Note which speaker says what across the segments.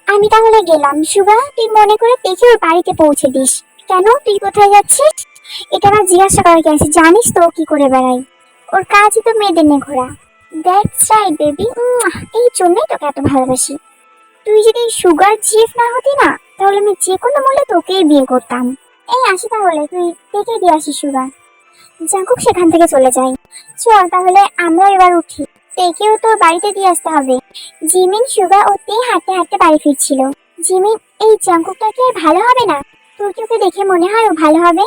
Speaker 1: আমি তাহলে গেলাম। সুগা, তুই মনে করে দেখে ওর বাড়িতে পৌঁছে দিস। কেন, তুই কোথায় যাচ্ছিস? এটা আমার জিজ্ঞাসা করার কি আছে? জানিস তো ও কি করে বেড়াই। ওর কাজই তো মেয়েদের নিয়ে ঘোরা। That's right baby. এই জন্যই তোকে এত ভালোবাসি। তুই যদি সুগার জিএফ না হতি না, তাহলে আমি যে কোনো মূল্যে তোকেই বিয়ে করতাম। এই আসি তাহলে, তুই দেখে দিয়ে আসিস সুগা। জাঙ্কুক সেখান থেকে চলে যায়। চল তাহলে আমরা এবার উঠি। তেকেও তো বাড়িতে দিয়ে আসতে হবে। জিমিন, সুগা ও তে হাঁটতে হাঁটতে বাড়ি ফিরছিল। জিমিন, এই জাঙ্কুকটা কি আর ভালো হবে না? তোর কি ওকে দেখে মনে হয় ও ভালো হবে?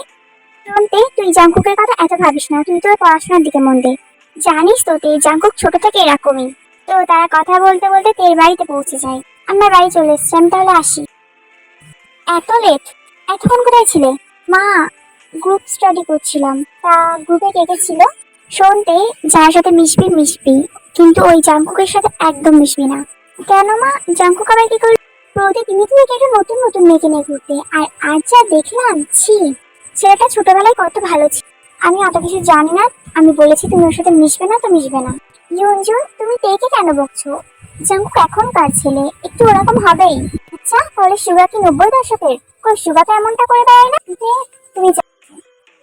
Speaker 1: তে, তুই জাঙ্কুকের কথা এত ভাবিস না, তুই তোর পড়াশোনার দিকে মন দে। জানিস তো তে, জাঙ্কুক ছোট থেকে এরকমই। তো তারা কথা বলতে বলতে তের বাড়িতে পৌঁছে যায়। আমরা বাড়ি চলে এসছি, আমি তাহলে আসি। এত লেট? এতক্ষণ কোথায় ছিলে? মা, গ্রুপ স্টাডি করছিলাম। তা গ্রুপে কে কে ছিল? শোনতে, যার সাথে মিশবি মিশবি, কিন্তু ওই জাঙ্কুকের সাথে একদম মিশবি না। কেন মা, জাঙ্কুক আবার কি করবে? প্রতিদিনই তুই একটা নতুন নতুন মেয়েকে নিয়ে ঘুরতে, আর আজ যা দেখলাম, ছি। ছেলেটা ছোটবেলায় কত ভালো ছিল। আমি অত কিছু জানি না। আমি বলেছি তুমি ওর সাথে মিশবে না তো মিশবে না। ইউনজুন, তুমি তেকে কেন বকছো? জাঙ্কুক এখনকার ছেলে, একটু ওরকম হবেই। আচ্ছা, তাহলে সুগা কি 90 দশকের? কই, সুগা তো এমনটা করে দেয় না। তুমি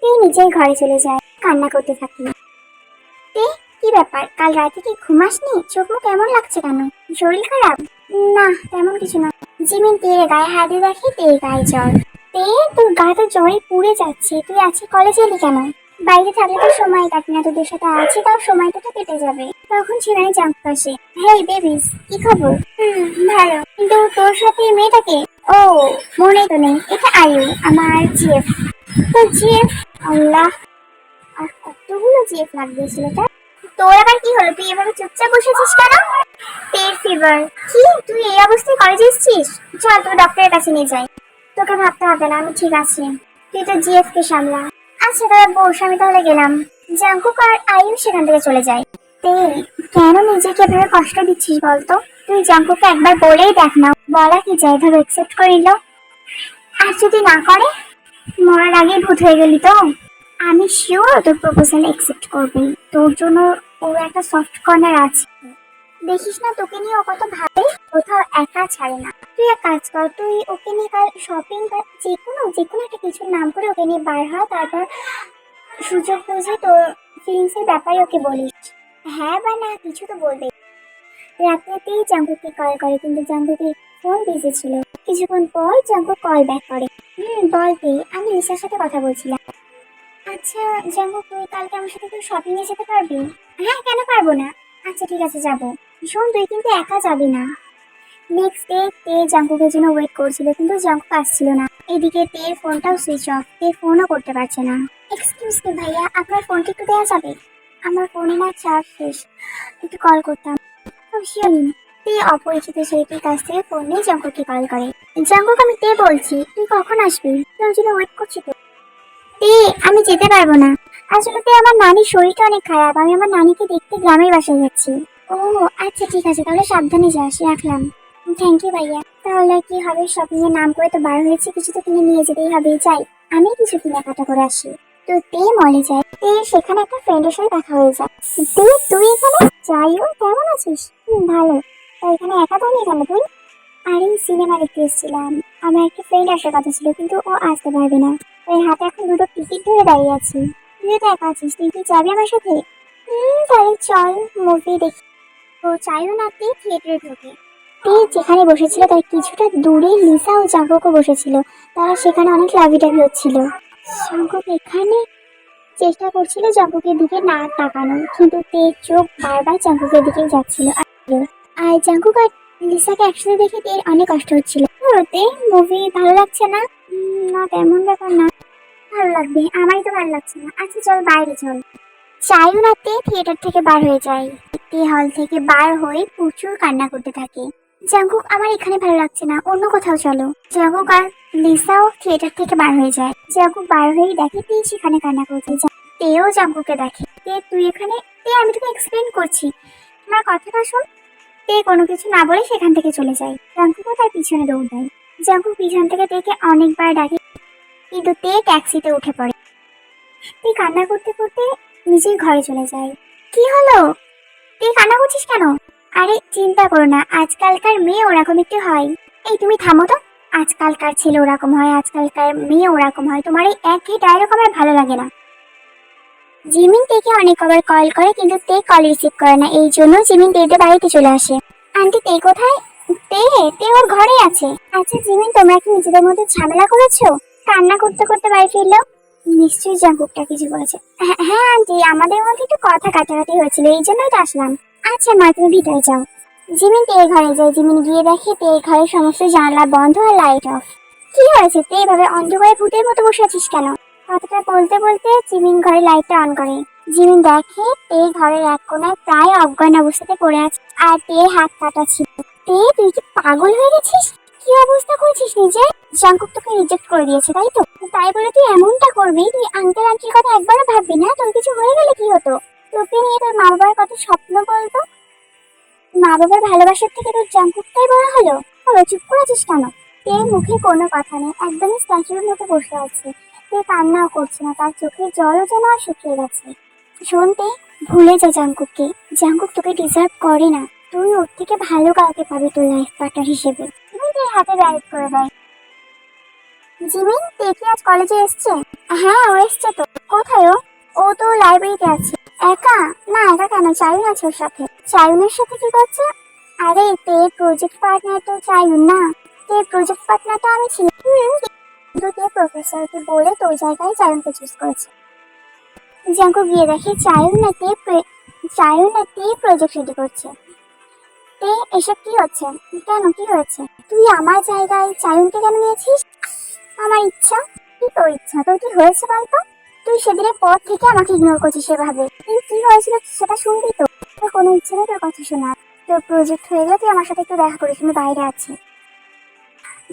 Speaker 1: তুই নিজেই ঘরে চলে যায়, কান্না করতে থাকি। তে, কি ব্যাপার, কাল রাতে কি ঘুমাসনি? চোখ মুখ কেমন লাগছে কেন? শরীর খারাপ? না, তেমন কিছু না। জিমিন তের গায়ে হাত দিয়ে দেখে তের গায়ে জ্বর। তে, তোর গা তো জ্বরে পুড়ে যাচ্ছে, তুই আজকে কলেজে এলি কেন? বাইরে থাকলে তো সময় কাটে না, তোদের সাথে আছি তাও সময়টা তো কেটে যাবে। তখন ছেলে জানতে আসে। হেই বেবিস, কি খবর? ভালো। কিন্তু তোর সাথে এই মেয়েটাকে? ও, মনে তো নেই, এটা আয়ু, আমার জিএফ। তো জিএফ? আল্লাহ, আর কতগুলো জিএফ লাগবে ছেলেটা। তোর আবার কি হলো, তুই এভাবে চুপচাপ বসেছিস কেন? পেট ফিভার। কি, তুই এই অবস্থায় কলেজে এসেছিস? চল তোর ডক্টরের কাছে নিয়ে যাই। তোকে ভাবতে হবে না, আমি ঠিক আছি। তুই তো জিএফ কে সামলা। আচ্ছা তাহলে বস, আমি তাহলে গেলাম। জাঙ্কুক আর আয়ু সেখান থেকে চলে যায়। তে, কেন নিজেকে এভাবে কষ্ট দিচ্ছিস বলতো? তুই জাঙ্কুককে একবার বলেই দেখ না, বলা কি যায়, ধর একসেপ্ট করে নিল। আর যদি না করে? মরার আগেই ভূত হয়ে গেলি তো। আমি শিওর তোর প্রপোজাল একসেপ্ট করবে। তোর জন্য ওর একটা সফট কর্নার আছে। দেখিস না তোকে নিয়ে ও কত ভাবে, কোথাও একা ছাড়ে না। তুই এক কাজ কর, তুই ওকে নিয়ে কাল শপিং বা যে কোনো একটা কিছুর নাম করে ওকে নিয়ে বার হয়, তারপর সুযোগ বুঝে তোর ফিলিংস এর ব্যাপারে ওকে বলিস। হ্যাঁ বা না কিছু তো বলবে। রাতেই জাঙ্কুককে কল করে, কিন্তু জাঙ্কুকের ফোন বিজি ছিল। কিছুক্ষণ পর জাঙ্কুক কল ব্যাক করে। বলতে, আমি লিসার সাথে কথা বলছিলাম। আচ্ছা জাঙ্কুক, তুই কালকে আমার সাথে একটু শপিং এ যেতে পারবি? হ্যাঁ, কেন পারবো না। আচ্ছা ঠিক আছে, যাবো। শোন, তুই কিন্তু একা যাবি না। নেক্সট ডে তে জাঙ্কুকের জন্য ওয়েট করছিল, কিন্তু জাঙ্কুক আসছিল না। এদিকে তের ফোনটাও সুইচ অফ, তে ফোনও করতে পারছে না। এক্সকিউজ মি ভাইয়া, আপনার ফোনটি একটু দেওয়া যাবে? আমার ফোনে না চার্জ শেষ, একটু কল করতাম। শিওর। তে অপরিচিত ছেলেটির কাছ থেকে ফোন নিয়ে জাঙ্কুককে কল করে। জাঙ্কুক, আমি তে বলছি, তুই কখন আসবি? তোর জন্য ওয়েট করছি তো। তে, আমি যেতে পারবো না। আসলে তে, আমার নানির শরীরটা অনেক খারাপ, আমি আমার নানিকে দেখতে গ্রামের বাসায় যাচ্ছি। ও আচ্ছা ঠিক আছে, তাহলে সাবধানে যাস, রাখলাম। থ্যাংক ইউ ভাইয়া। তাহলে কি হবে, শপিং এর নাম করে তো বার হয়েছে, কিছু তো কিনে নিয়ে যেতেই হবে। যাই, আমি কিছু কেনাকাটা করে আসি। তো তে মলে যায়। তে সেখানে একটা ফ্রেন্ডের সাথে দেখা হয়ে যায়। তে, তুই এখানে? যাইও, কেমন আছিস? ভালো। তা এখানে একা তাহলে কেন তুই? আরে সিনেমা দেখতে এসেছিলাম। আমার একটা ফ্রেন্ড আসার কথা ছিল, কিন্তু ও আসতে পারবে না। তাই হাতে এখন দুটো টিকিট ধরে দাঁড়িয়ে আছি। তুই তো একা আছিস, তুই কি যাবি আমার সাথে? তাহলে চল, মুভি দেখি। তো চাইও না তুই থিয়েটারে ঢোকে। তুই যেখানে বসেছিল তার কিছুটা দূরে লিসা ও জাঙ্কুকও বসেছিল। তারা সেখানে অনেক লাভিটাভি হচ্ছিল। জাঙ্কুক এখানে চেষ্টা করছিল জাঙ্কুকের দিকে না তাকানো, কিন্তু তের চোখ বারবার জাঙ্কুকের দিকে যাচ্ছিল। আর জাঙ্কুক আর লিসাকে একসাথে দেখে তের অনেক কষ্ট হচ্ছিল। ওতে মুভি ভালো লাগছে না? না, তেমন ব্যাপার না। ভালো লাগবে, আমারই তো ভালো লাগছে না। আচ্ছা চল, বাইরে চল। চাইও না তে থিয়েটার থেকে বার হয়ে যায়। তে হল থেকে বার হয়ে প্রচুর কান্না করতে থাকে। জাঙ্কুক, আমার এখানে ভালো লাগছে না, অন্য কোথাও চলো। জাঙ্কুক আর লিসাও থিয়েটার থেকে বার হয়ে যায়। জাঙ্কুক বার হয়ে দেখে তে সেখানে কান্না করছে। তেও জাঙ্কুককে দেখে। তে, তুই এখানে? তে, আমি তোকে এক্সপ্লেন করছি, আমার কথাটা শোন। তে কোনো কিছু না বলে সেখান থেকে চলে যায়। জাঙ্কুকও তার পিছনে দৌড় দেয়। জাঙ্কুক পিছন থেকে তেকে অনেকবার ডাকে, কিন্তু তে ট্যাক্সিতে উঠে পড়ে। তে কান্না করতে করতে নিজের ঘরে চলে যায়। কি হলো, তুই কান্না করছিস কেন? আরে চিন্তা করো না, আজকালকার মেয়ে ওরকম একটু হয়। এই তুমি থামো তো। আজকালকার ছেলে ওরকম হয়, আজকালকার মেয়ে ওরকম হয়, তোমার এই একই ডায়লগ আমার ভালো লাগে না। জিমিন তেকে অনেক কবার কল করে কিন্তু তে কল রিসিভ করে না, এই জন্য জিমিন তেদের বাড়িতে চলে আসে। আন্টি তে কোথায়? তে তে ওর ঘরে আছে। আচ্ছা জিমিন, তোমরা কি নিজেদের মধ্যে ঝামেলা করেছো? কান্না করতে করতে বাড়ি ফিরলো। নিশ্চয়ই জাঙ্কুকটা কিছু বলেছে। হ্যাঁ হ্যাঁ আন্টি, আমাদের মধ্যে একটু কথা কাটাকাটি হয়েছিল, এই জন্যই তো আসলাম। আচ্ছা মা, তুমি ভিতরে যাও। জিমিন তে ঘরে যায়। জিমিন গিয়ে দেখে তে ঘরের সমস্ত জানলা বন্ধ আর লাইট অফ। কি হয়েছে তে, এভাবে অন্ধকারে ভূতের মতো বসে আছিস কেন? কথাটা বলতে বলতে জিমিন ঘরে লাইটটা অন করে। জিমিন দেখে তে ঘরের এক কোণায় প্রায় অজ্ঞান অবস্থাতে পড়ে আছে আর তে হাত কাটা ছিল। তে, তুই কি পাগল হয়ে গেছিস? কি অবস্থা করেছিস নিজে? জাঙ্কুক তোকে রিজেক্ট করে দিয়েছে তাই তো? তাই বলে তুই এমনটা করবি? তুই আঙ্কেল আন্টির কথা একবারও ভাববি না? তোর কিছু হয়ে গেলে কি হতো? তোকে নিয়ে তোর মা বাবার কত স্বপ্ন বলতো। মা বাবার ভালোবাসার থেকে তোর জাঙ্কুকটাই বড় হলো। হলো, চুপ করেছিস কেন? এর মুখে কোনো কথা নেই, একদমই স্ট্যাচুর মতো বসে আছে। সে কান্নাও করছে না, তার চোখের জলও যেন আর শুকিয়ে গেছে। শুনতে, ভুলে যা জাঙ্কুককে। জাঙ্কুক তোকে ডিজার্ভ করে না। তুই ওর থেকে ভালো কাউকে পাবি তোর লাইফ পার্টনার হিসেবে। তুমি তোর হাতে ব্যারেট করে দেয়। জিমিন, তে কি আজ কলেজে এসছে? হ্যাঁ ও এসছে তো। কোথায় ও? ও তো লাইব্রেরিতে আছে। একা? না একা কেন, চায়ুন আছে ওর সাথে। চায়ুনের সাথে কি করছে? আরে তে প্রজেক্ট পার্টনার তো চায়ুন না। তে প্রজেক্ট পার্টনার তো আমি ছিলাম। কিন্তু তে প্রফেসরকে বলে তোর জায়গায় চায়ুনকে চুজ করেছে। জাঙ্কু গিয়ে দেখে চায়ুন না তে প্রজেক্ট রেডি করছে। তে এসব কি হচ্ছে? কেন, কি হয়েছে? তুই আমার জায়গায় চায়ুনকে কেন নিয়েছিস? আমার ইচ্ছা। কি তোর ইচ্ছা? তোর কি হয়েছে বলতো? তুই সেদিনের পর থেকে আমাকে ইগনোর করছিস সেভাবে। কিন্তু কি হয়েছিল সেটা শুনবি তো? তোর কোনো ইচ্ছে নেই তোর কথা শোনার। তোর প্রজেক্ট হয়ে গেলে তুই আমার সাথে একটু দেখা করিস, আমি বাইরে আছি।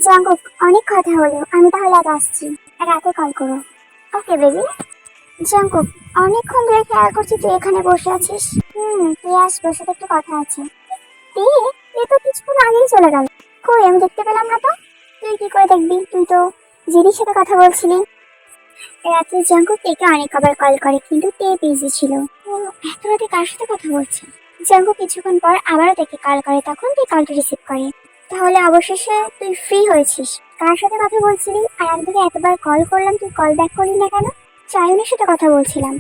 Speaker 1: জাঙ্কুক, অনেক কথা হলো, আমি তাহলে আজ আসছি। রাতে কল করো। Okay baby. জাঙ্কুক, অনেকক্ষণ ধরে খেয়াল করছি তুই এখানে বসে আছিস। তুই আসবো, সাথে একটু কথা আছে। তুই তুই তো কিছুক্ষণ আগেই চলে গেল। কই, আমি দেখতে পেলাম না তো। তুই কি করে দেখবি? তুই তো জিদির সাথে কথা বলছিলি। রাতে জাঙ্কুক তেকে অনেক কবার কল করে কিন্তু তে বিজি ছিল। ও এত রাতে কার সাথে কথা বলছে? জাঙ্কুক কিছুক্ষণ পর আবারও তেকে কল করে, তখন তুই কলটা রিসিভ করে। তাহলে অবশেষে তুই ফ্রি হয়েছিস। কার সাথে কথা বলছিলি? আর আমি তোকে এতবার কল করলাম, তুই কল ব্যাক করলি না কেন? চায়ুনের সাথে কথা বলছিলাম।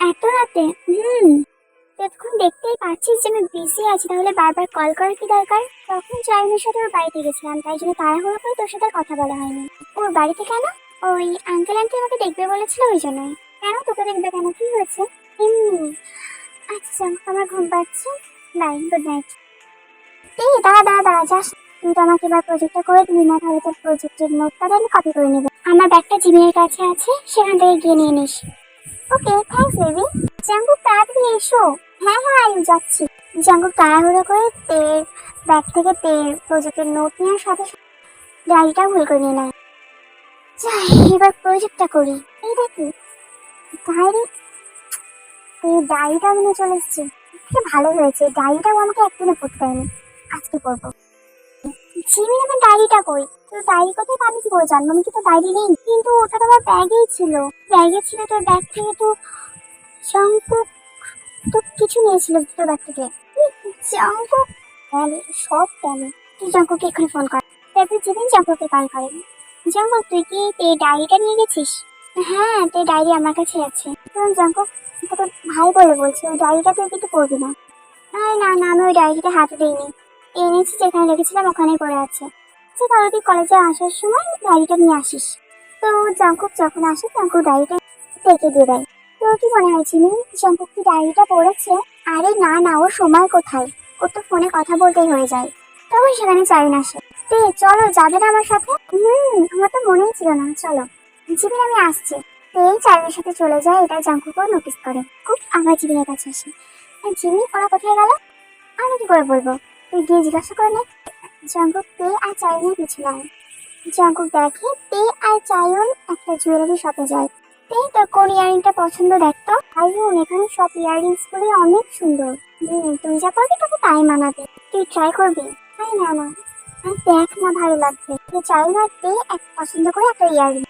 Speaker 1: এত রাতে? এতক্ষণ দেখতেই পাচ্ছিস যে আমি বিজি আছি, তাহলে বারবার কল করার কি দরকার? তখন চায়ুনের সাথে ওর বাড়িতে গেছিলাম, তাই জন্য তাড়াহুড়ো করে তোর সাথে কথা বলা হয়নি। ওর বাড়িতে কেন? ওই আঙ্কেল আন্টি আমাকে দেখবে বলেছিল, ওই জন্যই। কেন, তোকে দেখবে কেন, কি হয়েছে? এমনি। আচ্ছা জাঙ্কুক, আমার ঘুম পাচ্ছে। Bye, good night. এই দাঁড়া দাঁড়া দাঁড়া, যাস। তুই তো আমাকে এবার প্রজেক্টটা করে দিবি না, তাহলে তোর প্রজেক্টের নোটটা আমি কপি করে নেবো। আমার ব্যাগটা জিমিনের কাছে আছে, সেখান থেকে গিয়ে নিয়ে নিস। ওকে, থ্যাঙ্কস বেবি। জাঙ্কুক তাড়াতাড়ি এসো। হ্যাঁ হ্যাঁ আমি যাচ্ছি। জাঙ্কুক তাড়াহুড়ো করে তের ব্যাগ থেকে তের প্রজেক্টের নোট নেওয়ার সাথে সাথে ডায়েরিটা ভুল করে নিয়ে নেয়। যাই, এবার প্রজেক্টটা করি। এই দেখি ডায়েরি। এই ডায়েরিটা আমি নিয়ে চলে এসেছি। ভালো হয়েছে, ডায়েরিটাও আমাকে একদিনে পড়তে হয়নি, আজকে পড়বো। জিমিন, আমার ডায়েরিটা কই? তোর ডায়েরি কোথায়? আমি কি করে জানবো? আমি কি তো ডায়েরি নেই। কিন্তু ওটা তো আমার ব্যাগেই ছিল। ব্যাগে ছিল তোর ব্যাগ থেকে তো। জাঙ্কুক তো কিছু নিয়েছিল তোর ব্যাগ থেকে। জাঙ্কুক গেলে, সব গেলে। তুই জাঙ্কুককে এখানে ফোন কর। তারপর জিমিন জাঙ্কুককে কল করে। জাঙ্কুক, তুই কি এই ডায়েরিটা নিয়ে গেছিস? হ্যাঁ, তোর ডায়েরি আমার কাছে আছে। তখন জাঙ্কুক তোকে ভাই বলে বলছে, ওই ডায়েরিটা তুই কিন্তু পড়বি না। আরে না না, আমি ওই ডায়েরিটা হাতে দিইনি। এনেছি, যেখানে রেখেছিলাম ওখানেই পড়ে আছে। আচ্ছা তাহলে তুই কলেজে আসার সময় ডায়েরিটা নিয়ে আসিস। তো জাঙ্কুক যখন আসে, জাঙ্কুক ডায়েরিটা থেকে দিয়ে দেয়। তো কি মনে হয় জিমিন, জাঙ্কুক কি ডায়েরিটা পড়েছে? আরে না না, ওর সময় কোথায়? ওর তো ফোনে কথা বলতেই হয়ে যায়। তখন সেখানে চাইন আসে। তে চলো, যাবে না আমার সাথে? আমার তো মনেই ছিল না, চলো। জিমিন আমি আসছি। তো এই চাইনের সাথে চলে যায়, এটা জাঙ্কুকও নোটিস করে। খুব আবার জিমিনের কাছে আসে। জিমিন, ওরা কোথায় গেল? আমি কি করে বলবো, তুই গিয়ে জিজ্ঞাসা করে নে। জাঙ্কুক তে আর চায়নের পিছু নেয়। জাঙ্কুক দেখে তে আর চায়ন একটা জুয়েলারি শপে যায়। তে, তোর কোন ইয়ারিংটা পছন্দ দেখতো? আইয়ুন, এখানে সব ইয়ারিংস গুলি অনেক সুন্দর। তুই যা করবি তোকে তাই মানাবে। তুই ট্রাই করবি? তাই না না, দেখ না, ভালো লাগবে। তো চায়ন আর তে এক পছন্দ করে একটা ইয়ারিং।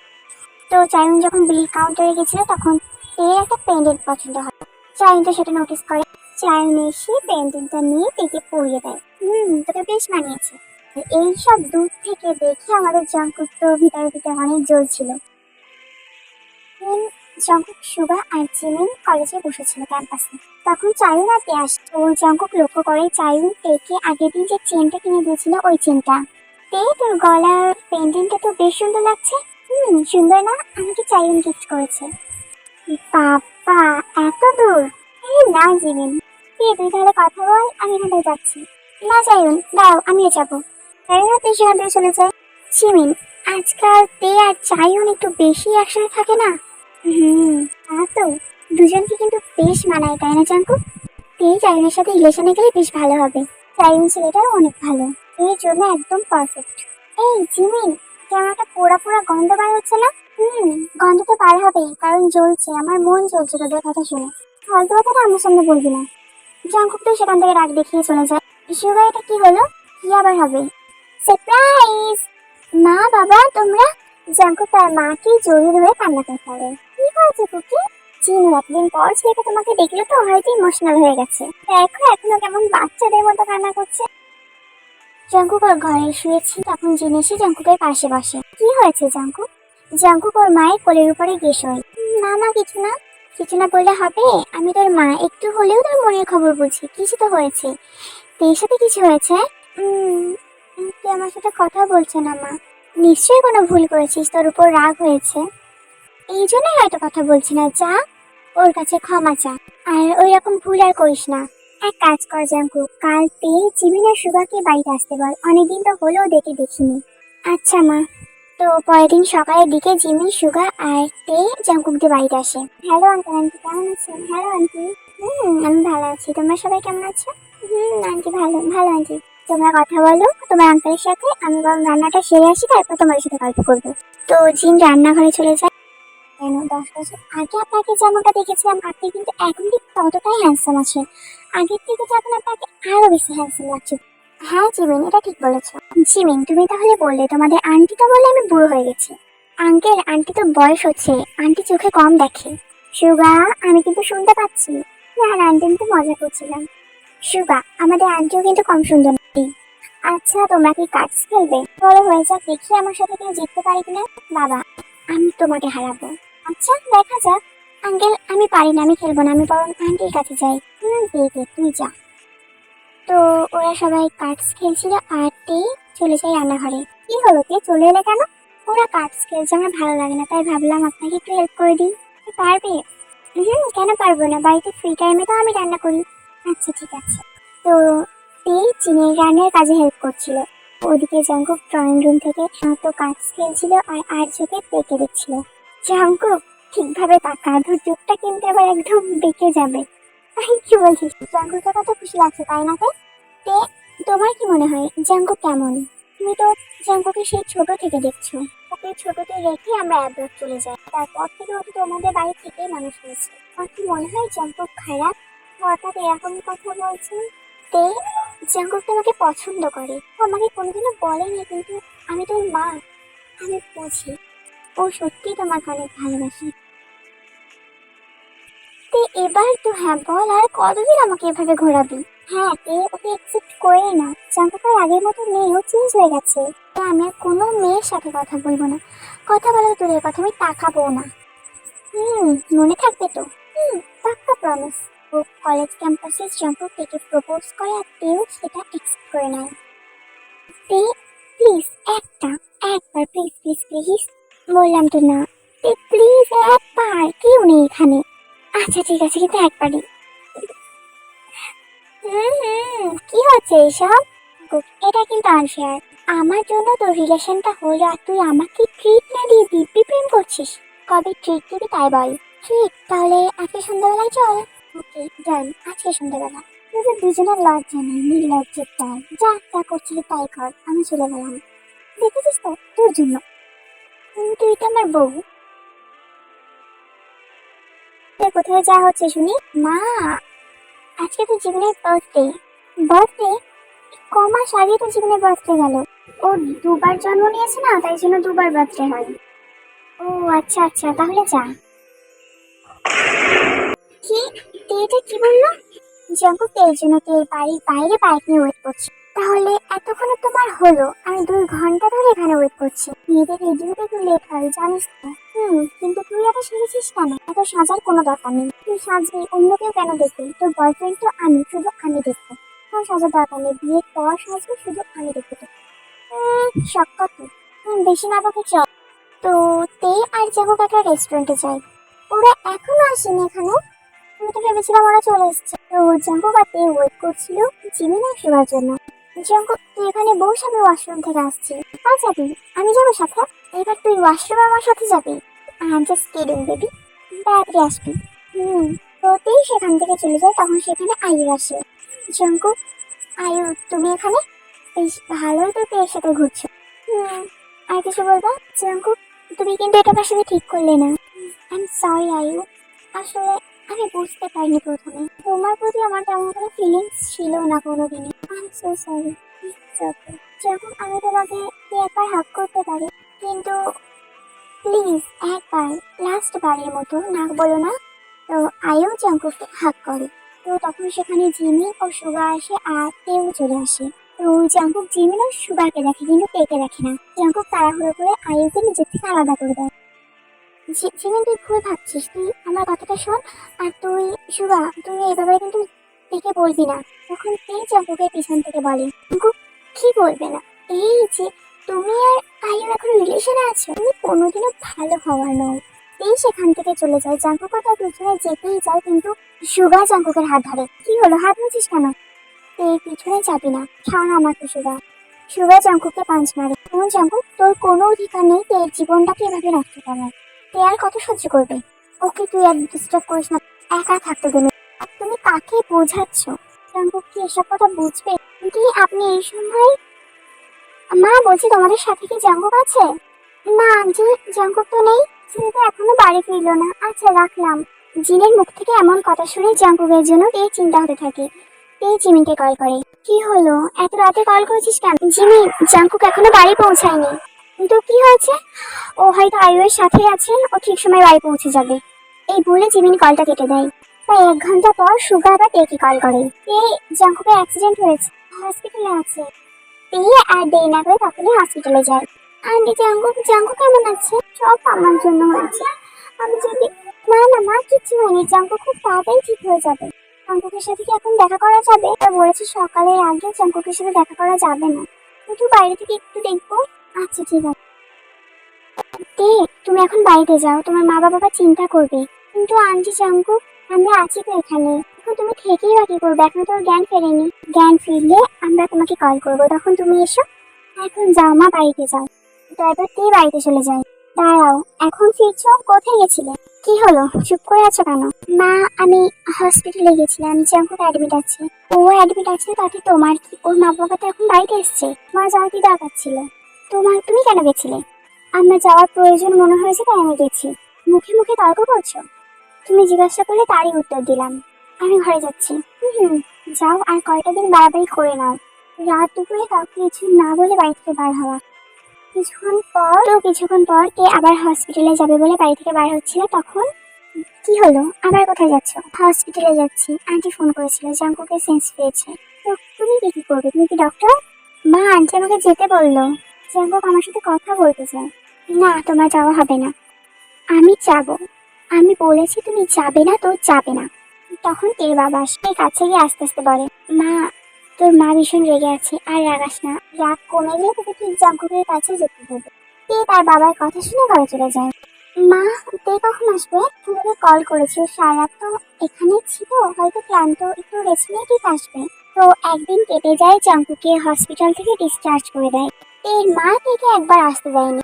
Speaker 1: তো চায়ন যখন বিল কাউন্টারে গেছিল তখন তে একটা পেন্ডেন্ট পছন্দ হয়। চায়ন তো সেটা নোটিস করে। চায়ন এসে পেন্ডেন্টটা নিয়ে তেকে পরিয়ে দেয়। তোকে বেশ মানিয়েছে। এইসব দূর থেকে দেখে আমাদের জঙ্কুক তো ভিতরে ভিতরে অনেক জ্বলছিল। জঙ্কুক, শুভা আর জিমিন কলেজে বসেছিল ক্যাম্পাসে। তখন চায়ুন আর তে আসে। তো জঙ্কুক লক্ষ্য করে চায়ুন তেকে আগের দিন যে চেনটা কিনে দিয়েছিল ওই চেনটা। তে, তোর গলার পেন্ডেন্টটা তো বেশ সুন্দর লাগছে। সুন্দর না? আমাকে চায়ুন গিফট করেছে। বাবা, এত দূর? না জিমিন, তুই তাহলে কথা বল, আমি এখান থেকে যাচ্ছি। না চায়ুন, দাও, আমিও যাবো। চায়ুন আর তে সেখান থেকে চলে যায়। জিমিন, আজকাল তে আর চায়ুন একটু বেশি একসাথে থাকে না? তা তো, দুজনকে কিন্তু বেশ মানায়, তাই না জাঙ্কুক? তে চায়ুনের সাথে রিলেশনে গেলে বেশ ভালো হবে। চায়ুন ছেলেটাও অনেক ভালো, এর জন্য একদম পারফেক্ট। এই জিমিন, কেমন একটা পোড়া পোড়া গন্ধ বার হচ্ছে না? গন্ধ তো বার হবেই, কারণ জ্বলছে, আমার মন জ্বলছে তোদের কথা শুনে। ফালতু কথাটা আমার সামনে বলবি না। জাঙ্কুক তো সেখান থেকে রাগ দেখিয়ে চলে যায়। সুগা, এটা কি হলো? কি আবার হবে? সারপ্রাইজ! মা, বাবা, তোমরা? জাঙ্কুক তার মাকে জড়িয়ে ধরে কান্না করে ফেলে। কি হয়েছে কুকি? চিনু এতদিন পর ছেলেটা তোমাকে দেখলে তো হয়তো ইমোশনাল হয়ে গেছে। দেখো এখনো কেমন বাচ্চাদের মতো কান্না করছে। জাঙ্কুক ওর ঘরে শুয়েছি, তখন জিন এসে জাঙ্কুকের পাশে বসে। কি হয়েছে জাঙ্কুক? জাঙ্কুক ওর মায়ের কোলের উপরে গিয়ে শোয়। না মা, কিছু না। কিছু না বললে হবে? আমি তোর মা, একটু হলেও তোর মনের খবর বুঝি। কিছু তো হয়েছে। তোর সাথে কিছু হয়েছে? তুই আমার সাথে কথা বলছে না মা। নিশ্চয়ই কোনো ভুল করেছিস, তোর উপর রাগ হয়েছে, এই জন্যই হয়তো কথা বলছি না। যা, ওর কাছে ক্ষমা চা, আর ওই রকম ভুল আর করিস না। এক কাজ কর জাঙ্কুক, কাল তে, জিমিন আর সুগাকে বাড়িতে আসতে বল, অনেকদিন তো হলেও দেখিনি। আচ্ছা মা। তো পরের দিন সকালের দিকে জিমিন, সুগা আর তে জাঙ্কুকদের বাড়িতে আসে। হ্যালো আঙ্কেল আন্টি, কেমন আছেন? Hello aunty. আমি ভালো আছি, তোমরা সবাই কেমন আছো? আন্টি ভালো ভালো আন্টি। তোমরা কথা বলো তোমার আঙ্কেলের সাথে, আমি বরং রান্নাটা সেরে আসি, তারপর তোমার সাথে গল্প করবো। তো জিন রান্নাঘরে চলে যায়। কেন, 10 বছর আগে আপনাকে যেমনটা দেখেছিলাম, আপনি কিন্তু এখন ঠিক ততটাই হ্যান্ডসাম আছেন। আগের থেকে তো এখন আপনাকে আরো বেশি হ্যান্ডসাম লাগছে। হ্যাঁ জিমিন, এটা ঠিক বলেছো। জিমিন, তুমি তাহলে বললে তোমাদের আন্টি তো বলে আমি বুড়ো হয়ে গেছি। আঙ্কেল, আন্টি তো বয়স হচ্ছে, আন্টি চোখে কম দেখে। সুগা, আমি কিন্তু শুনতে পাচ্ছি। আর আন্টি, আমি তো মজা করছিলাম। সুগা, আমাদের আন্টিও কিন্তু কম সুন্দর নেই। আচ্ছা, তোমরা কি কার্ডস খেলবে? বড় হয়ে যাক, দেখি আমার সাথে কেউ জিততে পারে কিনা। বাবা, আমি তোমাকে হারাবো। আচ্ছা, দেখা যাক। আঙ্কেল, আমি পারি না, আমি খেলবো না, আমি বরং আন্টির কাছে যাই। তুই যা। তো ওরা সবাই কার্ডস খেলছিল আর তে চলে যায় রান্নাঘরে। কি হলো তে, চলে এলে কেন? ওরা কার্ডস খেলছে, আমার ভালো লাগে না, তাই ভাবলাম আপনাকে একটু হেল্প করে দিই। পারবে? কেন পারবো না, বাড়িতে ফ্রি টাইমে তো আমি রান্না করি। আচ্ছা ঠিক আছে। তো তে চিনের রান্নার কাজে হেল্প করছিল। ওদিকে জাঙ্কুক ড্রয়িং রুম থেকে তো কার্ডস খেলছিল আর আর্যকে তেকে দেখছিল। জাঙ্কুক, ঠিকভাবে তাকা, তোর চোখটা কিন্তু এবার একদম বেঁকে যাবে। কি বলছিস? জাঙ্কুকের কত খুশি লাগছে, তাই না? তে, তোমার কি মনে হয় জাঙ্কুক কেমন? তুমি তো জাঙ্কুকে সেই ছোট থেকে দেখছো। ওকে ছোটতে রেখে আমরা অ্যাব্রড চলে যাই, তারপর থেকে ও তো তোমাদের বাড়ি থেকেই মানুষ হয়েছে। আমার কি মনে হয় জাঙ্কুক খারাপ? হঠাৎ এরকম কথা বলছে। তে, জাঙ্কুক তোমাকে পছন্দ করে, ও আমাকে কোনোদিনও বলেনি, কিন্তু আমি তোর মা, আমি বুঝি ও সত্যি তোমাকে অনেক ভালোবাসে। এবার তো হ্যাঁ বল, আর কতদিন আমাকে এভাবে ঘোরাবি? হ্যাঁ তে, ওকে একসেপ্ট করে না। জাঙ্কুক আর আগের মতো নেই, ও চেঞ্জ হয়ে গেছে। আমি আর কোনো মেয়ের সাথে কথা বলবো না। কথা বলা তো দূরের কথা, আমি তাকাবো না। মনে থাকবে তো? পাক্কা প্রমিস। ও কলেজ ক্যাম্পাসে জাঙ্কুক থেকে প্রপোজ করে আর তেও সেটা একসেপ্ট করে নেয়। তে, প্লিজ একবার প্লিজ প্লিজ প্লিজ। বললাম তো না। তে প্লিজ একবার, কেউ নেই এখানে। আচ্ছা ঠিক আছে, কিন্তু একবারই। কি হচ্ছে এসব? এটা কিন্তু আনফেয়ার। আমার জন্য তোর রিলেশনটা হলো আর তুই আমাকে ট্রিট না দিয়ে দিব্যি প্রেম করছিস। কবে ট্রিট দিবি তাই বল। ট্রিট? তাহলে আজকে সন্ধ্যাবেলায় চল। ওকে ডান, আজকে সন্ধ্যাবেলা। তোদের দুজনের লজ্জা নেই, নির্লজ্জের দল। যা যা করছিলি তাই কর, আমি চলে গেলাম। দেখেছিস তো, তোর জন্য। তুই তো আমার বউ। কোথায় যা হচ্ছে শুনি? মা, আজকে তো জীবনের বার্থডে। বার্থডে? কমাস আগে তো জীবনের বার্থডে গেল। ও দুবার জন্ম নিয়েছে না, তাই জন্য দুবার বার্থডে হয়। ও আচ্ছা আচ্ছা, তাহলে যা। কি? এটা কি বললো? জাঙ্কুক এর জন্য বাড়ির বাইরে বাইক নিয়ে ওয়েট করছে। তাহলে এতক্ষণে তোমার হলো? আমি 2 ঘন্টা ধরে এখানে ওয়েট করছি। মেয়েদের রেডি হতে একটু লেট হয় জানিস তো। কিন্তু তুই এত সেজেছিস কেন? এত সাজার কোনো দরকার নেই। তুই সাজবি, অন্য কেউ কেন দেখবে? তোর বয়ফ্রেন্ড তো আমি, শুধু আমি দেখবো। কোনো সাজার দরকার নেই, বিয়ের পর সাজবি, শুধু আমি দেখবো তো। শখ কত? বেশি না বকে চল। তো তে আর যাবো একটা রেস্টুরেন্টে যাই। ওরা এখনো আসেনি এখানে। আমি তো ভেবেছিলাম ওরা চলে এসছে। তো জাঙ্কু বা তে ওয়েট করছিল জিমিন আর শিবার জন্য। জাঙ্কু, তুই এখানে বস, আমি ওয়াশরুম থেকে আসছি। আর যাবি? আমি যাবো সাথে। এবার তুই ওয়াশরুমে আমার সাথে যাবি? I am just kidding baby. তাড়াতাড়ি আসবি। তো তেই সেখান থেকে চলে যায়। তখন সেখানে আয়ু আসে। জাঙ্কু, আয়ু তুমি এখানে? বেশ ভালোই তো তের সাথে ঘুরছো। আর কিছু বলবা? জাঙ্কু, তুমি কিন্তু এটা আমার সাথে ঠিক করলে না। আই এম সরি আয়ু। আসলে আমি বুঝতে পারিনি প্রথমে। তোমার প্রতি আমার তেমন কোনো ফিলিংস ছিল না কোনোদিনই। I am so sorry. যখন আমি তোমাকে একবার হাগ করতে পারি, কিন্তু প্লিজ একবার, লাস্ট বারের মতো নাক বলো না। তো আয়ু জাঙ্কুকে হাগ করে। তো তখন সেখানে জিমিন ও সুগা আসে আর তেও চলে আসে। তো জাঙ্কুক জিমিন ও সুগাকে দেখে, কিন্তু তেকে দেখে না। জাঙ্কুক তাড়াহুড়ো করে আয়ুকে নিজের থেকে আলাদা করে দেয়। জিমিন, তুই ভুল ভাবছিস, তুই আমার কথাটা শোন। আর তুই সুগা, তুই এই ব্যাপারে কিন্তু দেখে বলবি না। তখন এই জাঙ্কুকের পিছন থেকে বলে, জাঙ্কুক কি বলবে না? এই যে তুমি আর আয়ু এখন রিলেশনে আছো, তুমি কোনোদিনও ভালো হওয়ার নও। এই সেখান থেকে চলে যায়। জাঙ্কুক তার পিছনে যেতেই যায়, কিন্তু সুগা জাঙ্কুকের হাত ধরে। কি হলো, হাত মুছিস কেন? এই পিছনে যাবি না, ছাড় আমাকে সুগা। সুগা জাঙ্কুককে পাঞ্চ মারে। তখন জাঙ্কুক, তোর কোনো অধিকার নেই তোর জীবনটাকে এভাবে নষ্ট করার। তে আর কত সহ্য করবে? ওকে তুই আর ডিস্টার্ব করিস না, একা থাকতে দেবে। আর তুমি কাকে বোঝাচ্ছ? জাঙ্কুক কি এসব কথা বুঝবে? কি আপনি এই সময়? মা, বলছি তোমাদের সাথে কি জাঙ্কুক আছে? না আন্টি, জাঙ্কুক তো নেই। ছেলে তো এখনো বাড়ি ফিরলো না। আচ্ছা, রাখলাম। জিনের মুখ থেকে এমন কথা শুনে জাঙ্কুকের জন্য তে চিন্তা হতে থাকে। তে জিমিনকে কল করে। কি হলো, এত রাতে কল করেছিস কেন? জিমিন, জাঙ্কুক এখনো বাড়ি পৌঁছায়নি। কিন্তু কি হয়েছে? ও হয়তো আয়ুয়ের সাথে আছে, ও ঠিক সময় বাড়ি পৌঁছে যাবে। এই বলে জিমিন কলটা কেটে দেয়। প্রায় 1 ঘন্টা পর সুগা আবার তেকে কল করে। তে, জাঙ্কুকের অ্যাক্সিডেন্ট হয়েছে, হসপিটালে আছে। তে আর দেরি না করে তখনই হসপিটালে যায়। আন্টি, জাঙ্কুক জাঙ্কুক কেমন আছে? সব আমার জন্য হয়েছে। আমি যদি, না না মা, কিচ্ছু হয়নি। জাঙ্কুক খুব তাড়াতাড়ি ঠিক হয়ে যাবে। জাঙ্কুকের সাথে কি এখন দেখা করা যাবে? বলেছে সকালের আগে জাঙ্কুকের সাথে দেখা করা যাবে না, একটু বাইরে থেকে একটু দেখবো। আচ্ছা ঠিক আছে। তে, তুমি এখন বাড়িতে যাও, তোমার মা বাবা চিন্তা করবে। কিন্তু আন্টি, জাঙ্কুক আমরা আছি তো এখানে। এখন তুমি থেকেই বা কি করবে? এখন তো জ্ঞান ফেরেনি। জ্ঞান ফিরলে আমরা তোমাকে কল করবো, তখন তুমি এসো। এখন যাও মা, বাড়িতে যাও। ড্রাইভার দিয়ে বাড়িতে চলে যায়। দাঁড়াও, এখন ফিরছো? কোথায় গেছিলে? কি হলো, চুপ করে আছো কেন? মা, আমি হসপিটালে গেছিলাম, জাঙ্কুক অ্যাডমিট আছে। ও অ্যাডমিট আছে তাতে তোমার কি? ওর মা বাবা তো এখন বাড়িতে এসছে। মা যাওয়ার কি দরকার ছিল? তুমি কেন গেছিলে? আমার যাওয়ার প্রয়োজন মনে হয়েছে তাই আমি গেছি। মুখে মুখে তর্ক করছো? তুমি জিজ্ঞাসা করলে তারই উত্তর দিলাম। আমি ঘরে যাচ্ছি। যাও, আর কয়টা দিন বাড়াবাড়ি করে নাও। রাত দুপুরে কাউকে কিছু না বলে বাড়ি থেকে বার হওয়া। কিছুক্ষণ পর কে আবার হসপিটালে যাবে বলে বাড়ি থেকে বার হচ্ছিল। তখন কি হলো, আবার কোথায় যাচ্ছ? হসপিটালে যাচ্ছি, আন্টি ফোন করেছিল, জাঙ্কুকে সেন্স পেয়েছে। তো তুমি কি করবে? তুমি কি ডক্টর? মা, আন্টি আমাকে যেতে বললো। জাঙ্কুক আমার সাথে কথা বলতে চায়। না, তোমার যাওয়া হবে না। আমি যাব। আমি বলেছি তুমি যাবে না তো যাবে না। তখন এর বাবা আসে, কাছে গিয়ে আস্তে আস্তে বলে, মা, তোর মা ভীষণ রেগে আছে, আর রাগাস না। রাগ কমে গেলে তোকে ঠিক জাঙ্কুকের কাছে যেতে দেবে। তে তার বাবার কথা শুনে ঘরে চলে যায়। মা, তে কখন আসবে? তোমাকে কল করেছি, ও সারা রাত তো এখানে ছিল, হয়তো ক্লান্ত, একটু রেস্ট নিয়ে ঠিক আসবে। তো একদিন কেটে যায়, জাঙ্কুকে হসপিটাল থেকে ডিসচার্জ করে দেয়। এর মা থেকে একবার আসতে দেয়নি।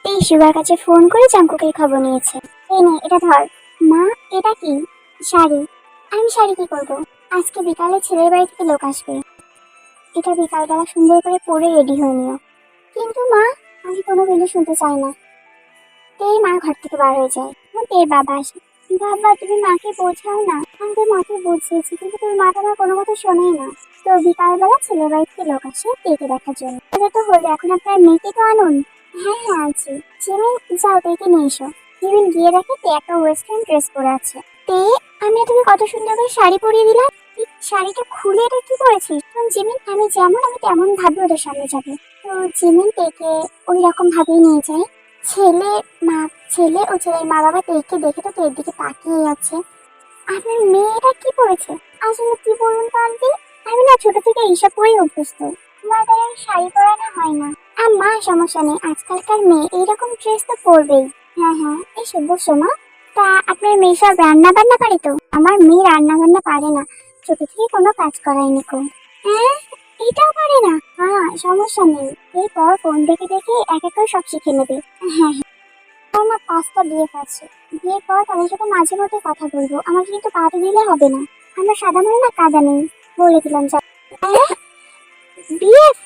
Speaker 1: এই সুগার কাছে ফোন করে জাঙ্কুকের খবর নিয়েছে। এই নে, এটা ধর। মা, এটা কি? শাড়ি। আমি শাড়ি কি করবো? আজকে বিকালে ছেলের বাড়ি থেকে লোক আসবে, এটা বিকালবেলা সুন্দর করে পরে রেডি হয়ে নিও। কিন্তু মা, আমি কোনো বিলে শুনতে চাই না। তেই মা ঘর থেকে বার হয়ে যায়। তের বাবা আসে। বাবা, তুমি মাকে বোঝাও না। আমি তো মাকে বুঝিয়েছি, কিন্তু তোর মা তো আমার কোনো কথা শোনেই না। তো বিকালবেলা ছেলের বাড়ি থেকে লোক আসে তেকে দেখার জন্য। এটা তো হলো, এখন আপনার মেয়েকে তো আনুন। হ্যাঁ হ্যাঁ আছি। জিমিন, যাও তেকে নিয়ে এসো। জিমিন গিয়ে দেখে তে একটা ওয়েস্টার্ন ড্রেস পরে আছে। তে, আমি তোকে কত সুন্দর করে শাড়ি পরিয়ে দিলাম। এই শাড়িটা খুলে এটা কি করেছিস? জিমিন, আমি যেমন আমি তেমন ভাবে ওদের সামনে যাবে। তো জিমিন তেকে ওই রকম ভাবেই নিয়ে যায়। ছেলে মা ছেলে ও ছেলের মা বাবা তেকে দেখে তো তের দিকে তাকিয়ে আছে। আপনার মেয়েটা কি পরেছে? আসলে কি বলুন তো আন্টি, আমি না ছোট থেকে এইসব পরেই অভ্যস্ত। আমার গায়ে শাড়ি পরানো হয় না। আর মা, সমস্যা নেই, আজকালকার মেয়ে এইরকম ড্রেস তো পরবেই। হ্যাঁ হ্যাঁ, এসো বসো মা। তা আপনার মেয়ে সব রান্না বান্না পারে তো? আমার মেয়ে রান্না বান্না পারে না, ছোট থেকে কোনো কাজ করায়নি কো। হ্যাঁ, এটাও পারে না? হ্যাঁ, সমস্যা নেই, এরপর ফোন দেখে দেখে এক এক করে সব শিখে নেবে। হ্যাঁ হ্যাঁ, আমার না 5টা বিএফ আছে। বিয়ের পর তাদের সাথে মাঝে মধ্যে কথা বলবো, আমাকে কিন্তু পাঠিয়ে দিলে হবে না। আমরা সাদা মনে না কাদা নেই, বলে দিলাম যা। বিএফ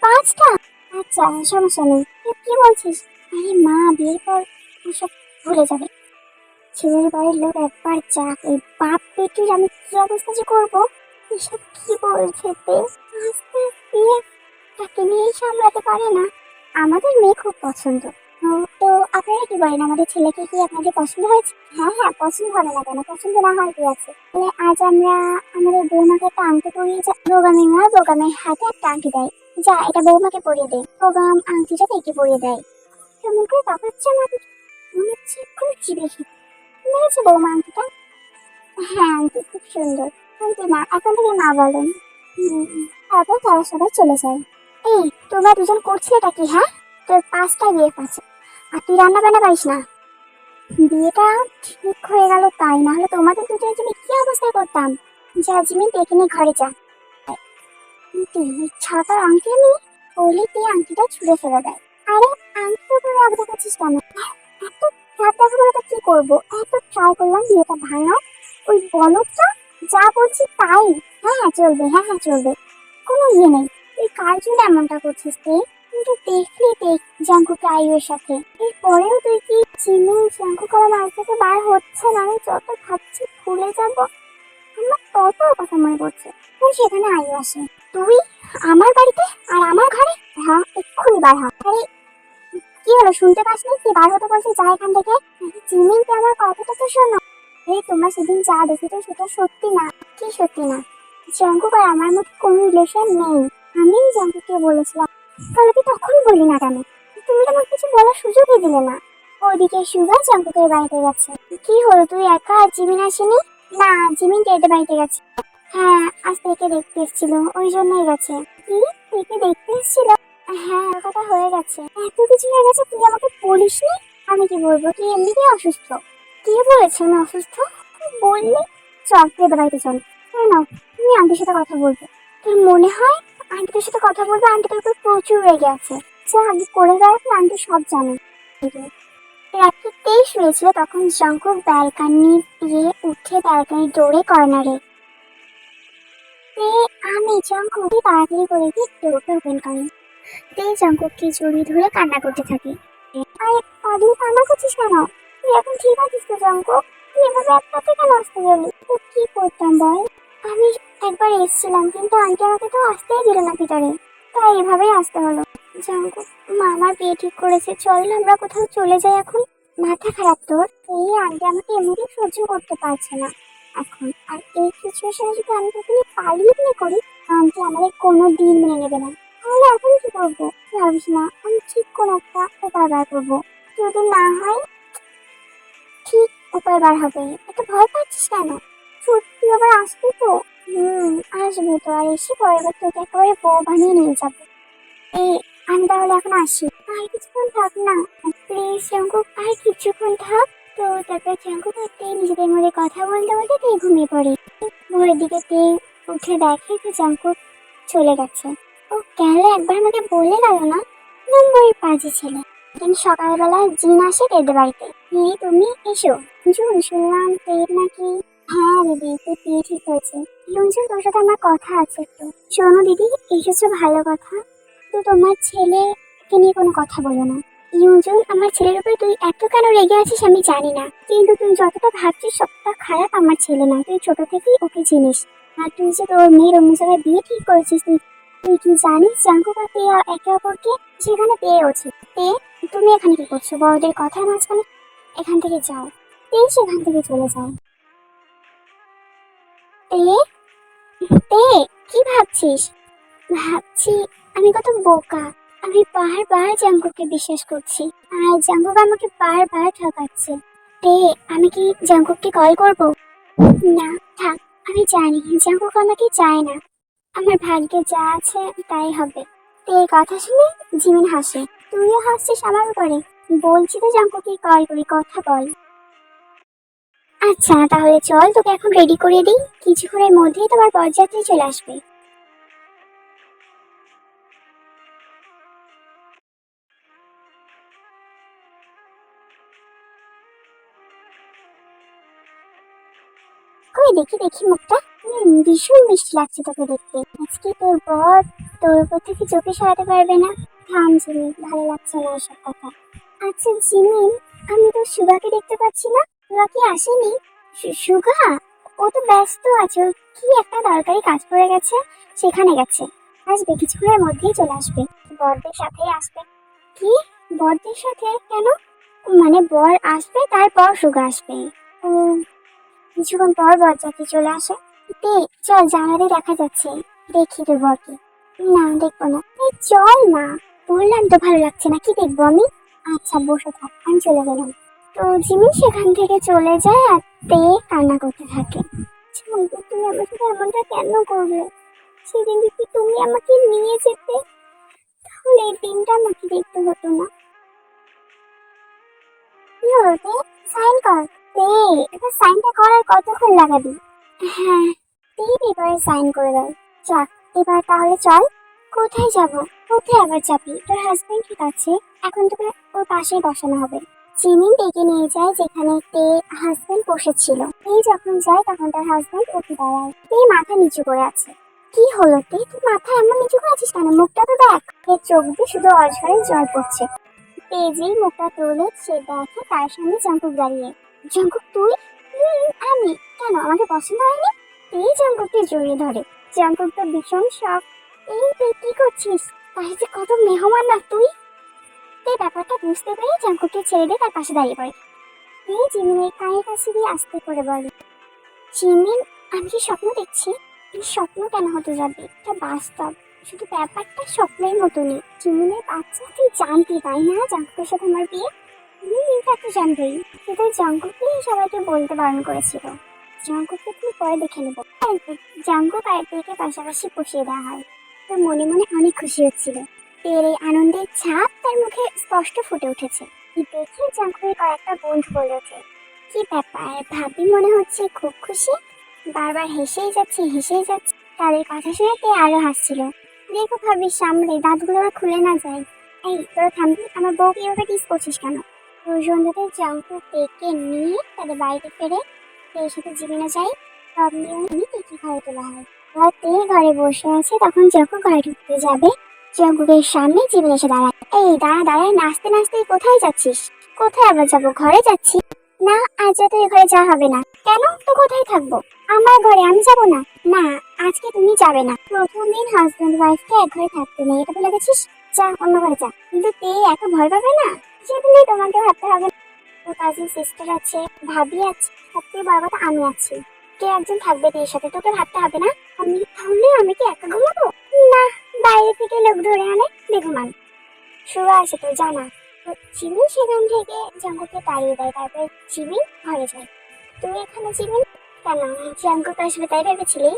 Speaker 1: 5টা? আচ্ছা, সমস্যা নেই। তুই কি বলছিস? আরে মা, বিয়ের পর ওসব ভুলে যাবে। ছেলের বাড়ির লোক একবার যাক, এই বাপ বেটির আমি কি অবস্থা যে করবো। এসব কি বলছে তে? আস্তে বিএফ তাকে নিয়েই সামলাতে পারে না। আমাদের মেয়ে খুব পছন্দ। ও, তো আপনারা কি বলেন, আমাদের ছেলেকে কি আপনাদের পছন্দ হয়েছে? হ্যাঁ হ্যাঁ, পছন্দ হবে না কেন, পছন্দ না হয় কি আছে। তাহলে আজ আমরা আমাদের বৌমাকে একটা আংটি পরিয়ে যাই। বোগামের মা বোগামের হাতে একটা আংটি দেয়। যা, এটা বৌমাকে পরিয়ে দে। বোগাম আংটিটা একে পরিয়ে দেয়। কেমন করে তাকাচ্ছে আমাদের, মনে হচ্ছে এক্ষুনি চিবিয়ে খেতে। মেরেছে বৌমা আংটিটা। হ্যাঁ আংটি খুব সুন্দর। আংটি না, এখন থেকে মা বলেন। তারপর তারা সবাই চলে যায়। এই, তোমরা দুজন করছিলেটা কি? হ্যাঁ, তোর 5টা বিয়ে আছে আর তুই রান্না বান্না পারিস না। বিয়েটা ঠিক হয়ে গেল তাই, না হলে তোমাদের দুজনের জন্য কি অবস্থা করতাম। যা জিমিন, ডেকে নিয়ে ঘরে যা। ছাতার আংটি আমি বলি, তুই আংটিটা ছুঁড়ে ফেলে দেয়। আরে, আংটির উপরে রাগ দেখাচ্ছিস কেন? এত রাগ দেখাবো না তো কি করবো? এত ট্রাই করলাম বিয়েটা ভাঙার, ওই বলদটা যা বলছি তাই। হ্যাঁ হ্যাঁ চলবে, হ্যাঁ হ্যাঁ চলবে, কোনো ইয়ে নেই। তুই কার জন্য এমনটা করছিস তুই? কিন্তু দেখলি দেখ জাঙ্কুকে আইয়ের সাথে, এরপরেও তুই কি চিনি জাঙ্কু করা মাছ থেকে বার হচ্ছে না? আমি যত ভাবছি ভুলে যাবো, আমার তত কথা মনে পড়ছে। সেখানে আয়ু আসে। তুই আমার বাড়িতে আর আমার ঘরে? হ্যাঁ, এক্ষুনি বার হ। আরে কি হলো, শুনতে পাসনি? কি বার হতে বলছি, যা এখান থেকে। চিমিনকে আমার কথাটা তো শোনো। এই তোমরা সেদিন যা দেখেছো সেটা সত্যি না। কি সত্যি না? জাঙ্কুক আর আমার মধ্যে কোনো রিলেশন নেই। আমি জাঙ্কুকে বলেছিলাম। তাহলে তুই তখন বলি না কেন? তুমি তো আমাকে কিছু বলার সুযোগই দিলে না। ওদিকে সুগা জাঙ্কুকের বাড়িতে গেছে। কি হলো, তুই একা আর জিমিন আসেনি? না, জিমিন এদের বাড়িতে গেছে। হ্যাঁ, আজ থেকে দেখতে এসেছিল, ওই জন্যই গেছে। কি, থেকে দেখতে এসেছিল? হ্যাঁ, ওর কথা হয়ে গেছে। এত কিছু হয়ে গেছে, তুই আমাকে বলিসনি? আমি কি বলবো, তুই এমনিতেই অসুস্থ। কে বলেছে আমি অসুস্থ? বললি? চল, তুই এদের বাড়িতে চল। কেন? তুমি আন্টির সাথে কথা বলবে। তোর মনে হয় আন্টিদের সাথে কথা বলবে? আন্টি তোর উপর প্রচুর রেগে আছে। যা আগে করে বেড়াতে, আন্টি সব জানে। রাত্রিতেই শুয়েছিল তখন জাঙ্কুক ব্যালকানি দিয়ে উঠে ব্যালকানি দৌড়ে কর্নারে। আমি জাঙ্কুক তাড়াতাড়ি করে গিয়ে ডোরটা ওপেন করি। জাঙ্কুককে জড়িয়ে ধরে কান্না করতে থাকি। আরে পাগলি, কান্না করছিস কেন? তুই এখন ঠিক আছিস তো জাঙ্কুক? তুই এভাবে একসাথে কেন আসতে গেলি? তো কি করতাম বল? আমি একবার এসেছিলাম, কিন্তু আন্টি আমাকে তো আসতেই দিল না ভিতরে, তাই এভাবেই আসতে হলো। জাঙ্কুক, মা আমার বিয়ে ঠিক করেছে, চল না আমরা কোথাও চলে যাই এখন। মাথা খারাপ তোর? এই আন্টি আমাকে এমনি সহ্য করতে পারছে না এখন, আর এই সিচুয়েশনে যদি আমি তোকে নিয়ে পালিয়ে বিয়ে করি, আন্টি আমাদের কোনো দিন মেনে নেবে না। তাহলে এখন কি করবো? ভাবিস না, আমি ঠিক কোনো একটা উপায় বার করবো। যদি না হয়, ঠিক উপায় বার হবে। এত ভয় পাচ্ছিস কেন? সত্যি আবার আসবি তো? আসবো তো, আর এসে পরের বার তোকে একেবারে বউ বানিয়ে নিয়ে যাবো। এই, আমি তাহলে এখন আসি। আর কিছুক্ষণ থাক না প্লিজ জাঙ্কুক, আর কিছুক্ষণ থাক। তো তারপর জাঙ্কুক তে নিজেদের মধ্যে কথা বলতে বলতে তে ঘুমিয়ে পড়ে। ভোরের দিকে তে উঠে দেখে যে জাঙ্কুক চলে গেছে। ও গেল, একবার আমাকে বলে গেল না? নম্বরের পাজি ছেলে। দিন সকালবেলা জিন আসে তেদের বাড়িতে। দিদি তুমি এসো। জুন, শুনলাম তের নাকি। হ্যাঁ দিদি, তোর বিয়ে ঠিক হয়েছে। ইয়ঞ্জন, তোর সাথে আমার কথা আছে একটু। শোনো দিদি, এসেছো ভালো কথা, তো তোমার ছেলেকে নিয়ে কোনো কথা বলো না। ইয়ঞ্জন, আমার ছেলের উপরে তুই এত কেন রেগে আছিস আমি জানি না, কিন্তু তুই যতটা ভাবছিস সবটা খারাপ আমার ছেলে না। তুই ছোট থেকেই ওকে চিনিস। আর তুই যে তোর মেয়ের অন্য জায়গায় বিয়ে ঠিক করেছিস, তুই তুই কি জানিস জাঙ্কুক আর পেয়ে একে অপরকে সেখানে পেয়েওছে। পেয়ে তুমি এখানে কি করছো বড়দের কথার মাঝখানে? এখান থেকে যাও। এই সেখান থেকে চলে যায়। পেয়ে তে, কি ভাবছিস? ভাবছি আমি কত বোকা। আমি বারবার জাঙ্কুকে বিশ্বাস করছি, আর জাঙ্কুক আমাকে বারবার ঠকাচ্ছে। তে, আমি কি জাঙ্কুককে কল করব? না, থাক। আমি জানি জাঙ্কুক আমাকে চায় না। আমার ভাগ্যে যা আছে তাই হবে। তে, কথা শুনে জিমিন হাসে। তুইও হাসছিস আমার উপরে? বলছি তো জাঙ্কুকে কল করি, কথা বল। আচ্ছা তাহলে চল, তোকে এখন রেডি করে দিই, কিছুক্ষণের মধ্যেই তোমার বরযাত্রী চলে আসবে। কই দেখি দেখি মুখটা। ভীষণ মিষ্টি লাগছে তোকে দেখতে। আজকে তোর বর তোর উপর থেকে চোখে সরাতে পারবে না। থাম জিমি, ভালো লাগছে না এসব কথা। আচ্ছা জিমিন, আমি তো সুগাকে দেখতে পাচ্ছি না। সুগা কি আসেনি? সুগা? ও তো ব্যস্ত আছে, ওর কি একটা দরকারি কাজ পড়ে গেছে, সেখানে গেছে। আসবে, কিছুক্ষণের মধ্যেই চলে আসবে। বরদের সাথেই আসবে। কি? বরদের সাথে কেন? মানে বর আসবে তারপর সুগা আসবে? ও, কিছুক্ষণ পর বরযাত্রী চলে আসে। তে, চল জানালাতে দেখা যাচ্ছে, দেখি তোর বরকে। না, দেখবো না। এই চল না, বললাম তো ভালো লাগছে না, কি দেখবো আমি? আচ্ছা বসে থাক, আমি চলে গেলাম। তো জিমি সেখান থেকে চলে যায়, আর তে কান্না করতে থাকে। জাঙ্গু, তুমি আমার সাথে এমনটা কেন করলে? সেদিন যদি তুমি আমাকে নিয়ে যেতে, তাহলে এই দিনটা আমাকে দেখতে হতো না। কি হলো তে? সাইন কর। তে, এটা সাইনটা করার কতক্ষণ লাগাবি? হ্যাঁ, তুই এবারে সাইন করে দাও। যাক, এবার তাহলে চল। কোথায় যাব? কোথায় আবার যাবি? তোর হাজবেন্ড ঠিক আছে, এখন তোকে ওর পাশেই বসানো হবে। জিমিন ডেকে নিয়ে যায় যেখানে তে হাজবেন্ড বসেছিল। এই যখন যায় তখন তার হাজবেন্ড উঠে দাঁড়ায়। তে মাথা নিচু করে আছে। কি হলো তে, তুই মাথা এমন নিচু করে আছিস কেন? মুখটা তো দেখ। এর চোখ দিয়ে শুধু অঝরে জল পড়ছে। তে যেই মুখটা তোলে সে দেখে তার সামনে জাঙ্কুক দাঁড়িয়ে। জাঙ্কুক তুই? আমি? কেন, আমাকে পছন্দ হয়নি? এই জাঙ্কুককে জড়িয়ে ধরে। জাঙ্কুক তো ভীষণ শখ। এই তুই কি করছিস? বাড়িতে কত মেহমান না তুই? এই ব্যাপারটা বুঝতে পেরে জাঙ্কুককে ছেড়ে দিয়ে তার পাশে দাঁড়িয়ে পড়ে। এই জিমিনের কানের কাছে দিয়ে আস্তে করে বলে, জিমিন, আমি কি স্বপ্ন দেখছি? এই স্বপ্ন কেন হতে যাবে, এটা বাস্তব। শুধু ব্যাপারটা স্বপ্নের মতনই। জিমিনের বাচ্চা তুই জানতি তাই না জাঙ্কুকের সাথে আমার বিয়ে? তা তো জানতেই, কিন্তু জাঙ্কুককে সবাইকে বলতে বারণ করেছিল। জাঙ্কুককে তুমি পরে দেখে নেবো। জাঙ্কুক আর তেকে পাশাপাশি বসিয়ে দেওয়া হয়। তো মনে মনে অনেক খুশি হচ্ছিল। তের এই আনন্দের ছাপ তার মুখে স্পষ্ট ফুটে উঠেছে। দেখে জাঙ্কুকের কয়েকটা বন্ধু বলে ওঠে, কি ব্যাপার, ভাবি মনে হচ্ছে খুব খুশি, বারবার হেসেই যাচ্ছে। তাদের কথা শুনে তে আরো হাসছিল। দেখো ভাবি, সামনে দাঁতগুলো আবার খুলে না যায়। এই তোরা থামবি, আমার বউকে এভাবে টিস করছিস কেন? তো সন্ধ্যাতে জাঙ্কুক তেকে নিয়ে তাদের বাড়িতে ফেরে। তের সাথে জিমিনও যায়। সব নিয়ে তেকে ঘরে তোলা হয়। আর তে ঘরে বসে আছে, তখন যখন ঘরে ঢুকতে যাবে জাঙ্কুকের সামনে জিমিন এসে দাঁড়ায়। এই দাঁড়া দাঁড়ায়, নাচতে নাচতে কোথায় যাচ্ছিস? কোথায় আবার যাবো, ঘরে যাচ্ছি। না, আজ রাতে ওই ঘরে যাওয়া হবে না। কেন, তো কোথায় থাকবো? আমার ঘরে, আমি যাব না। না, আজকে তুমি যাবে না। প্রথম দিন হাজবেন্ড ওয়াইফকে এক ঘরে থাকতে নেই, এটা বলে গেছিস। যা, অন্য ঘরে যা। কিন্তু তে এত ভয় পাবে না? সেদিন তোমাকে ভাবতে হবে না। তোর কাজিন সিস্টার আছে, ভাবি আছে, সবথেকে বড় কথা আমি আছি। কে একজন থাকবে তের সাথে, তোকে ভাবতে হবে না। আমি তাহলে আমি কি একা ঘুমাবো? না, বাইরে থেকে লোক ধরে আনে, দেখুমান। শুরু আছে তো, জানা। তো জিমি সেখান থেকে জাঙ্কুকে তাড়িয়ে দেয়, তারপরে জিমি ঘরে যায়। তুই এখানে জিমি কেন? জাঙ্কুক আসবে তাই ভেবেছিলি?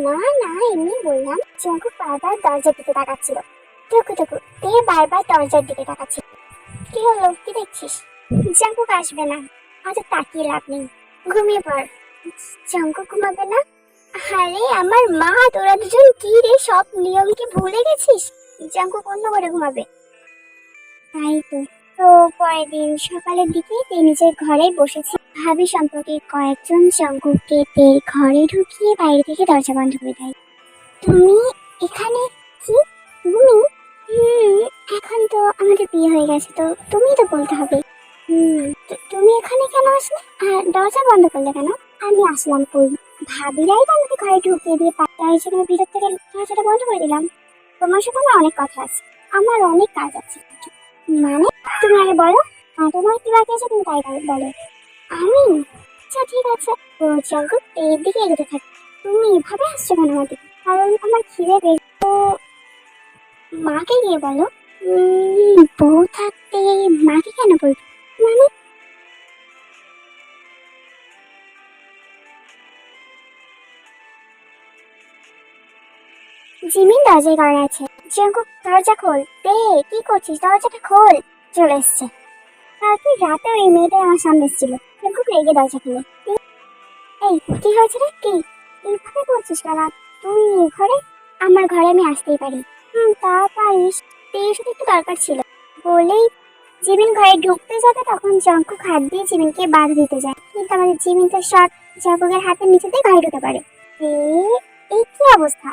Speaker 1: না না, এমনি বললাম। জাঙ্কুক বারবার দরজার দিকে তাকাচ্ছিল। টুকু টুকু তে বারবার দরজার দিকে তাকাচ্ছিল। কি হলো, কি দেখছিস? জাঙ্কুক আসবে না। অত তাকিয়ে লাভ নেই, ঘুমিয়ে পড়। জাঙ্কুক ঘুমাবে না? আরে আমার মা, তোরা দুজন কি রে, সব নিয়ম কি ভুলে গেছিস? জাঙ্কুক অন্য ঘরে ঘুমাবে। তাই তো। তো পরের দিন সকালের দিকে তে নিজের ঘরে বসেছে। ভাবি সম্পর্কে কয়েকজন জাঙ্কুককে তের ঘরে ঢুকিয়ে বাইরে থেকে দরজা বন্ধ করে দেয়। তুমি এখানে? কি তুমি? এখন তো আমাদের বিয়ে হয়ে গেছে, তো তুমি তো বলতে হবে। তুমি এখানে কেন আসলে, আর দরজা বন্ধ করলে কেন? আমি আসলাম কই, ভাবিরাই তো আমাকে ঘরে ঢুকিয়ে দিয়ে পাঠায়, সেখানে ভিতর থেকে দরজাটা বন্ধ করে দিলাম। তোমার সাথে আমার অনেক কথা আছে, আমার অনেক কাজ আছে। মানে, তুমি আগে বলো। তোমার কি বাকি আছে তুমি তাই বলো। আমি? আচ্ছা ঠিক আছে। তো জাঙ্কুক এর দিকে এগোতে থাকে। তুমি এভাবে আসছো কেন আমার দিকে? কারণ আমার খিদে পেয়েছে। তো মাকে গিয়ে বলো। বউ থাকতে মাকে কেন বলবো? মানে জিমিন দরজায় করা আছে। জঙ্কুক দরজা খোল। দে, কি করছিস? দরজাটা খোল। চলে এসছে। কালকে রাতে ওই মেয়েটাই আমার সামনে এসেছিল। জঙ্কুক রেগে দরজা খুলে। এই কি হয়েছে রে? কি এইভাবে করছিস কেন? তুই এ ঘরে? আমার ঘরে আমি আসতেই পারি। তা পারিস। তোর সাথে একটু দরকার ছিল বলেই জিমিন ঘরে ঢুকতে যাবে, তখন জঙ্কুক হাত দিয়ে জিমিনকে বাধা দিতে যায়, কিন্তু আমাদের জিমিন তো শর্ট, জঙ্কুকের হাতের নিচে দিয়ে ঘরে ঢুকে পারে। এ এই কি অবস্থা?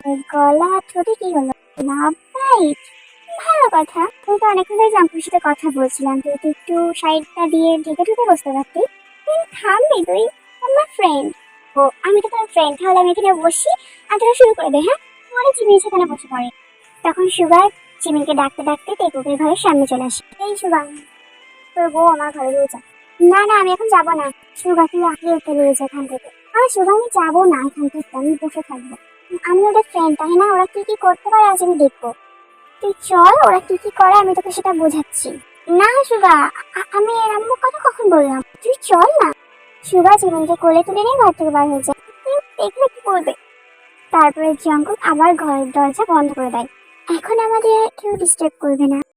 Speaker 1: ওই গলা ঠোঁটে কি হলো? Love bite. ভালো কথা। তুই তো অনেকক্ষণ ধরে জঙ্কুকের সাথে কথা বলছিলাম, তুই তো একটু সাইডটা দিয়ে ঢেকে ঢুকে বসতে পারতি। তুই থামবি? তুই আমার ফ্রেন্ড। ও, আমি তো তোর ফ্রেন্ড, তাহলে আমি এখানে বসি আর তোরা শুরু করে দে। হ্যাঁ, পরে জিমিন সেখানে বসে পড়ে। তখন সুগা জিমিনকে ডাকতে ডাকতে টেকুকের ঘরের সামনে চলে আসে। এই সুগা, তোর বউ আমার ঘরে নিয়ে যা। না না, আমি এখন যাবো না। সুগা, তুই আগে ওকে নিয়ে যা এখান থেকে। সুগা, আমি যাবো না এখান থেকে, আমি বসে থাকবো। আমি ওদের ফ্রেন্ড, তাই না? ওরা কি কি করতে পারে আজ আমি দেখবো। তুই চল, ওরা কি কি করে আমি তোকে সেটা বোঝাচ্ছি। না সুগা, আমি এরকম কথা কখন বললাম? তুই চল না। সুগা জিমিনকে কোলে তুলে নিয়ে ঘর থেকে বার হয়ে যায়। তুই দেখলে কি করবে? তারপরে জঙ্কুক আবার ঘরের দরজা বন্ধ করে দেয়। এখন আমাদের আর কেউ ডিস্টার্ব করবে না।